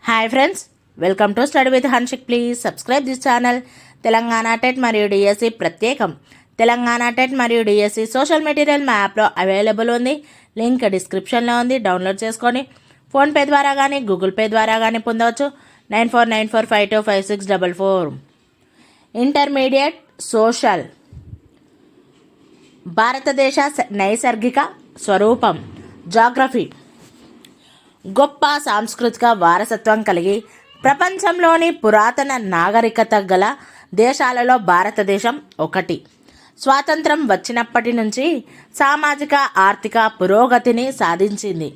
Hi friends, welcome to study with Hanshik. Please subscribe this channel. Telangana TET మరియు DSC ప్రత్యేకం. Telangana TET మరియు DSC social material మా యాప్లో available ఉంది. లింక్ డిస్క్రిప్షన్లో ఉంది. డౌన్లోడ్ చేసుకొని ఫోన్పే ద్వారా కానీ గూగుల్ పే ద్వారా కానీ పొందవచ్చు. 9494525644. Intermediate social. భారతదేశ నైసర్గిక స్వరూపం. జాగ్రఫీ. గొప్ప సాంస్కృతిక వారసత్వం కలిగి ప్రపంచంలోని పురాతన నాగరికత గల దేశాలలో భారతదేశం ఒకటి. స్వాతంత్రం వచ్చినప్పటి నుంచి సామాజిక ఆర్థిక పురోగతిని సాధించింది.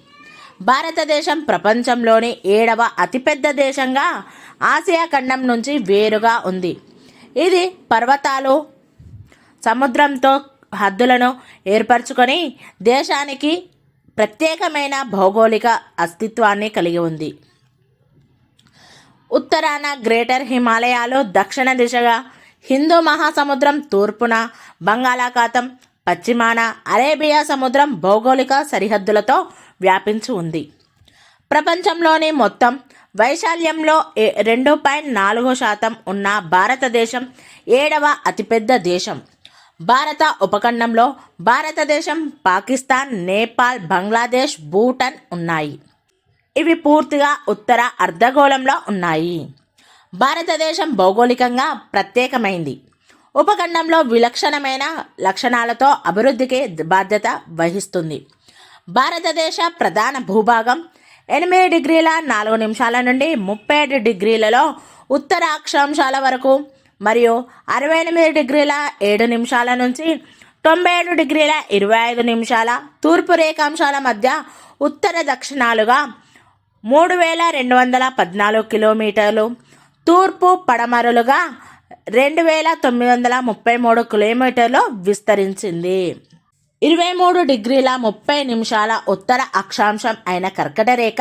భారతదేశం ప్రపంచంలోని 7వ అతిపెద్ద దేశంగా ఆసియా ఖండం నుంచి వేరుగా ఉంది. ఇది పర్వతాలు, సముద్రంతో హద్దులను ఏర్పరచుకొని దేశానికి ప్రత్యేకమైన భౌగోళిక అస్తిత్వాన్ని కలిగి ఉంది. ఉత్తరాన గ్రేటర్ హిమాలయాలు, దక్షిణ దిశగా హిందూ మహాసముద్రం, తూర్పున బంగాళాఖాతం, పశ్చిమాన అరేబియా సముద్రం భౌగోళిక సరిహద్దులతో వ్యాపించి ఉంది. ప్రపంచంలోని మొత్తం వైశాల్యంలో 2.4% ఉన్న భారతదేశం 7వ అతిపెద్ద దేశం. భారత ఉపఖండంలో భారతదేశం, పాకిస్తాన్, నేపాల్, బంగ్లాదేశ్, భూటాన్ ఉన్నాయి. ఇవి పూర్తిగా ఉత్తర అర్ధగోళంలో ఉన్నాయి. భారతదేశం భౌగోళికంగా ప్రత్యేకమైంది. ఉపఖండంలో విలక్షణమైన లక్షణాలతో అభివృద్ధికి బాధ్యత వహిస్తుంది. భారతదేశ ప్రధాన భూభాగం 8 డిగ్రీల 4 నిమిషాల నుండి 37 డిగ్రీలలో ఉత్తర అక్షాంశాల వరకు మరియు 68 డిగ్రీల 7 నిమిషాల నుంచి 97 డిగ్రీల 25 నిమిషాల తూర్పు రేఖాంశాల మధ్య ఉత్తర దక్షిణాలుగా 3214 కిలోమీటర్లు, తూర్పు పడమరలుగా 2933 కిలోమీటర్లు విస్తరించింది. 23 డిగ్రీల 30 నిమిషాల ఉత్తర అక్షాంశం అయిన కర్కట రేఖ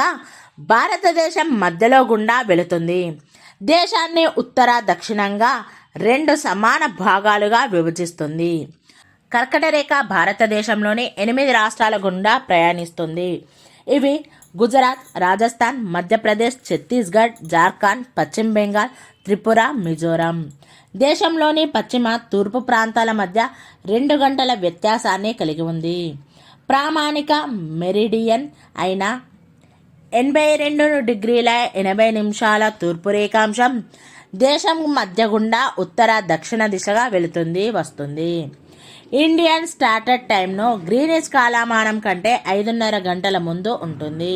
భారతదేశం మధ్యలో గుండా వెళుతుంది. దేశాన్ని ఉత్తర దక్షిణంగా 2 సమాన భాగాలుగా విభజిస్తుంది. కర్కట రేఖ భారతదేశంలోని 8 రాష్ట్రాల గుండా ప్రయాణిస్తుంది. ఇవి గుజరాత్, రాజస్థాన్, మధ్యప్రదేశ్, ఛత్తీస్గఢ్, జార్ఖండ్, పశ్చిమ బెంగాల్, త్రిపుర, మిజోరాం. దేశంలోని పశ్చిమ, తూర్పు ప్రాంతాల మధ్య 2 గంటల వ్యత్యాసాన్ని కలిగి ఉంది. ప్రామాణిక మెరిడియన్ అయిన 82 డిగ్రీల 80 నిమిషాల తూర్పు రేఖాంశం దేశం మధ్య గుండా ఉత్తర దక్షిణ దిశగా వెళుతుంది వస్తుంది. ఇండియన్ స్టాండర్డ్ టైంను గ్రీనిచ్ కాలమానం కంటే 5:30 గంటల ముందు ఉంటుంది.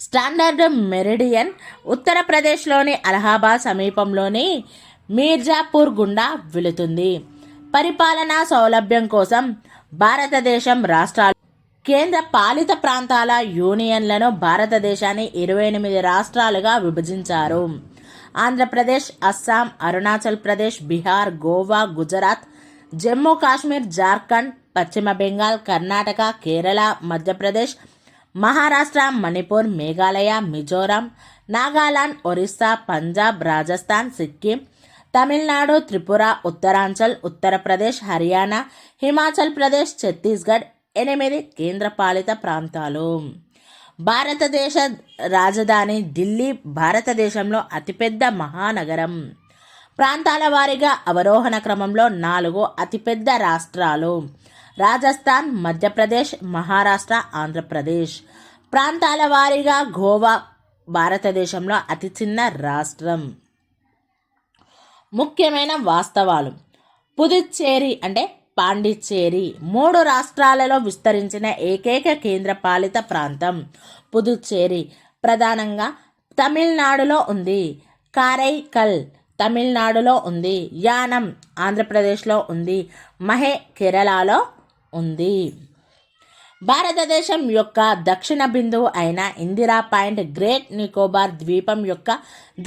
స్టాండర్డ్ మెరిడియన్ ఉత్తరప్రదేశ్లోని అలహాబాద్ సమీపంలోని మీర్జాపూర్ గుండా వెళుతుంది. పరిపాలనా సౌలభ్యం కోసం భారతదేశం రాష్ట్రాలు, కేంద్ర పాలిత ప్రాంతాల యూనియన్లను భారతదేశాన్ని 28 రాష్ట్రాలుగా విభజించారు. ఆంధ్రప్రదేశ్, అస్సాం, అరుణాచల్ ప్రదేశ్, బీహార్, గోవా, గుజరాత్, జమ్మూ కాశ్మీర్, జార్ఖండ్, పశ్చిమ బెంగాల్, కర్ణాటక, కేరళ, మధ్యప్రదేశ్, మహారాష్ట్ర, మణిపూర్, మేఘాలయ, మిజోరాం, నాగాలాండ్, ఒరిస్సా, పంజాబ్, రాజస్థాన్, సిక్కిం, తమిళనాడు, త్రిపుర, ఉత్తరాంచల్, ఉత్తరప్రదేశ్, హర్యానా, హిమాచల్ ప్రదేశ్, ఛత్తీస్గఢ్ 8 కేంద్రపాలిత ప్రాంతాలు. భారతదేశ రాజధాని ఢిల్లీ భారతదేశంలో అతిపెద్ద మహానగరం. ప్రాంతాల వారీగా అవరోహణ క్రమంలో 4 అతిపెద్ద రాష్ట్రాలు: రాజస్థాన్, మధ్యప్రదేశ్, మహారాష్ట్ర, ఆంధ్రప్రదేశ్. ప్రాంతాల వారీగా గోవా భారతదేశంలో అతి చిన్న రాష్ట్రం. ముఖ్యమైన వాస్తవాలు: పుదుచ్చేరి అంటే పాండిచ్చేరి 3 రాష్ట్రాలలో విస్తరించిన ఏకైక కేంద్రపాలిత ప్రాంతం. పుదుచ్చేరి ప్రధానంగా తమిళనాడులో ఉంది. కారైకల్ తమిళనాడులో ఉంది. యానం ఆంధ్రప్రదేశ్లో ఉంది. మహే కేరళలో ఉంది. భారతదేశం యొక్క దక్షిణ బిందువు అయిన ఇందిరా పాయింట్ గ్రేట్ నికోబార్ ద్వీపం యొక్క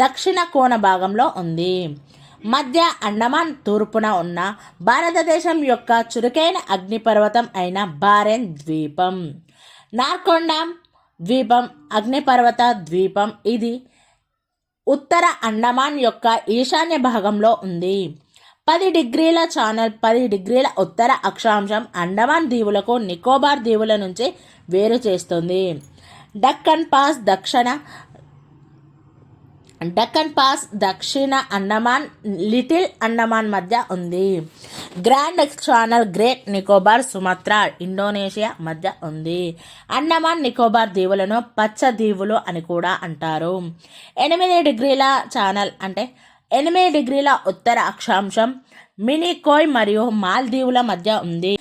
దక్షిణ కోణ భాగంలో ఉంది. మధ్య అండమాన్ తూర్పున ఉన్న భారతదేశం యొక్క చురుకైన అగ్నిపర్వతం అయిన బారెన్ ద్వీపం. నార్కొండామ్ ద్వీపం అగ్నిపర్వత ద్వీపం. ఇది ఉత్తర అండమాన్ యొక్క ఈశాన్య భాగంలో ఉంది. 10 డిగ్రీల ఛానల్ 10 డిగ్రీల ఉత్తర అక్షాంశం అండమాన్ దీవులకు నికోబార్ దీవుల నుంచి వేరు చేస్తుంది. డక్కన్ పాస్ దక్షిణ డక్కన్ పాస్ దక్షిణ అండమాన్ లిటిల్ అండమాన్ మధ్య ఉంది. Grand channel great Nicobar Sumatra Indonesia మధ్య ఉంది. అండమాన్ నికోబార్ దీవులను పచ్చ దీవులు అని కూడా అంటారు. 8 డిగ్రీల ఛానల్ అంటే 8 డిగ్రీల ఉత్తర అక్షాంశం మినికోయ్ మరియు మాల్దీవుల మధ్య ఉంది.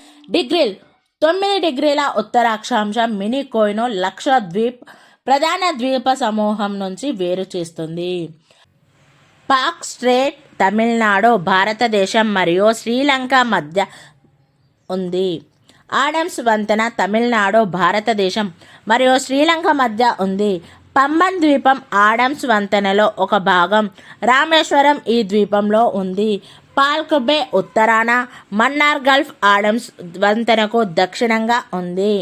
9 డిగ్రీల ఉత్తర అక్షాంశం మినికోయ్ను లక్షద్వీప్ ప్రధాన ద్వీప సమూహం నుంచి వేరు చేస్తుంది. పాక్ స్ట్రేట్ తమిళనాడు భారతదేశం మరియు శ్రీలంక మధ్య ఉంది. ఆడమ్స్ వంతెన తమిళనాడు భారతదేశం మరియు శ్రీలంక మధ్య ఉంది. పంబన్ ద్వీపం ఆడమ్స్ వంతెనలో ఒక భాగం. రామేశ్వరం ఈ ద్వీపంలో ఉంది. పాల్క్ బే ఉత్తరాన, మన్నార్ గల్ఫ్ ఆడమ్స్ వంతెనకు దక్షిణంగా ఉంది.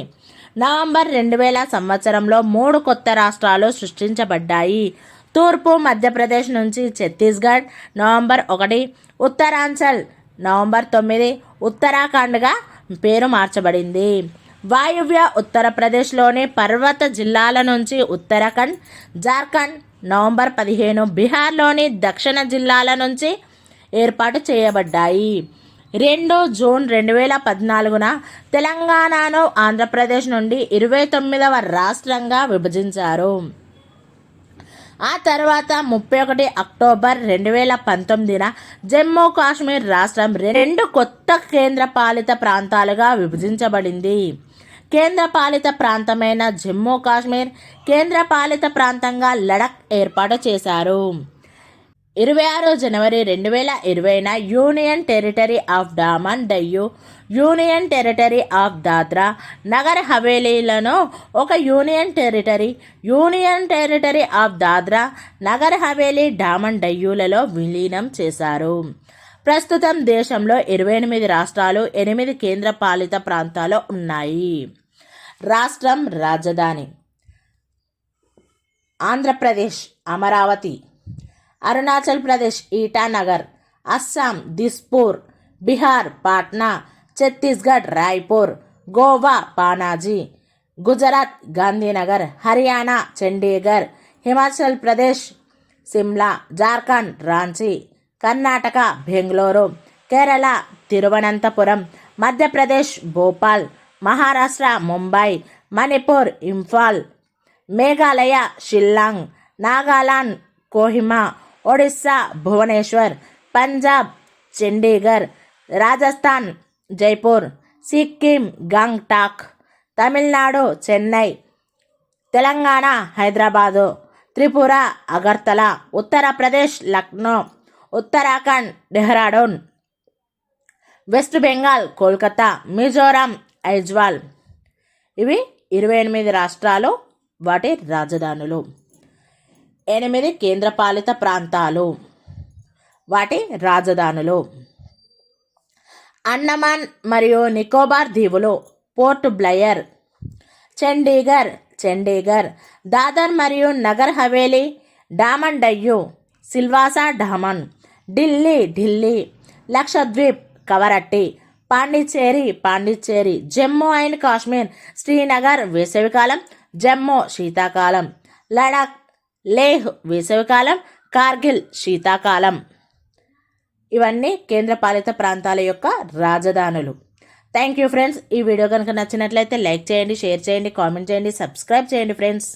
నవంబర్ 2000 సంవత్సరంలో 3 కొత్త రాష్ట్రాలు సృష్టించబడ్డాయి. తూర్పు మధ్యప్రదేశ్ నుంచి ఛత్తీస్గఢ్ నవంబర్ 1, ఉత్తరాంచల్ నవంబర్ 9, ఉత్తరాఖండ్గా పేరు మార్చబడింది. వాయువ్య ఉత్తరప్రదేశ్లోని పర్వత జిల్లాల నుంచి ఉత్తరాఖండ్, జార్ఖండ్ నవంబర్ 15, బీహార్లోని దక్షిణ జిల్లాల నుంచి ఏర్పాటు చేయబడ్డాయి. 2 జూన్ 2014న తెలంగాణను ఆంధ్రప్రదేశ్ నుండి 29వ రాష్ట్రంగా విభజించారు. ఆ తర్వాత 31 అక్టోబర్ 2019న జమ్మూ కాశ్మీర్ రాష్ట్రం 2 కొత్త కేంద్రపాలిత ప్రాంతాలుగా విభజించబడింది. కేంద్రపాలిత ప్రాంతమైన జమ్మూ కాశ్మీర్, కేంద్రపాలిత ప్రాంతంగా లడఖ్ ఏర్పాటు చేశారు. 26 జనవరి 2020న union territory of Daman Diu, union territory of Dadra Nagar హవేలీలను ఒక union territory of Dadra Nagar Haveli Daman డయ్యూలలో విలీనం చేశారు. ప్రస్తుతం దేశంలో 28 రాష్ట్రాలు, 8 కేంద్రపాలిత ప్రాంతాలు ఉన్నాయి. రాష్ట్రం రాజధాని ఆంధ్రప్రదేశ్ అమరావతి, అరుణాచల్ ప్రదేశ్ ఈటానగర్, అస్సాం దిస్పూర్, బీహార్ పాట్నా, ఛత్తీస్గఢ్ రాయ్పూర్, గోవా పానాజీ, గుజరాత్ గాంధీనగర్, హర్యానా చండీగఢ్, హిమాచల్ ప్రదేశ్ సిమ్లా, జార్ఖండ్ రాంచీ, కర్ణాటక బెంగళూరు, కేరళ తిరువనంతపురం, మధ్యప్రదేశ్ భోపాల్, మహారాష్ట్ర ముంబై, మణిపూర్ ఇంఫాల్, మేఘాలయ షిల్లాంగ్, నాగాలాండ్ కోహిమా, ఒడిస్సా భువనేశ్వర్, పంజాబ్ చండీగఢ్, రాజస్థాన్ జైపూర్, సిక్కిం గంగ్టాక్, తమిళనాడు చెన్నై, తెలంగాణ హైదరాబాదు, త్రిపుర అగర్తల, ఉత్తరప్రదేశ్ లక్నో, ఉత్తరాఖండ్ డెహ్రాడూన్, వెస్ట్ బెంగాల్ కోల్కతా, మిజోరాం ఐజ్వాల్. ఇవి 28 రాష్ట్రాలు, వాటి రాజధానులు. 8 కేంద్రపాలిత ప్రాంతాలు, వాటి రాజధానులు. అండమాన్ మరియు నికోబార్ దీవులు పోర్ట్ బ్లెయర్, చండీగఢ్, దాదర్ మరియు నగర్ హవేలీ, డామన్ డయ్యూ, సిల్వాసా డామన్, ఢిల్లీ, లక్షద్వీప్ కవరట్టి, పాండిచ్చేరి, జమ్మూ అండ్ కాశ్మీర్, శ్రీనగర్ వేసవికాలం, జమ్మూ శీతాకాలం, లడాక్ లేహ్ వేసవికాలం, కార్గిల్ శీతాకాలం. ఇవన్నీ కేంద్రపాలిత ప్రాంతాల యొక్క రాజధానులు. Thank you friends. ఈ వీడియో కనుక నచ్చినట్లయితే లైక్ చేయండి, షేర్ చేయండి, కామెంట్ చేయండి, సబ్స్క్రైబ్ చేయండి ఫ్రెండ్స్.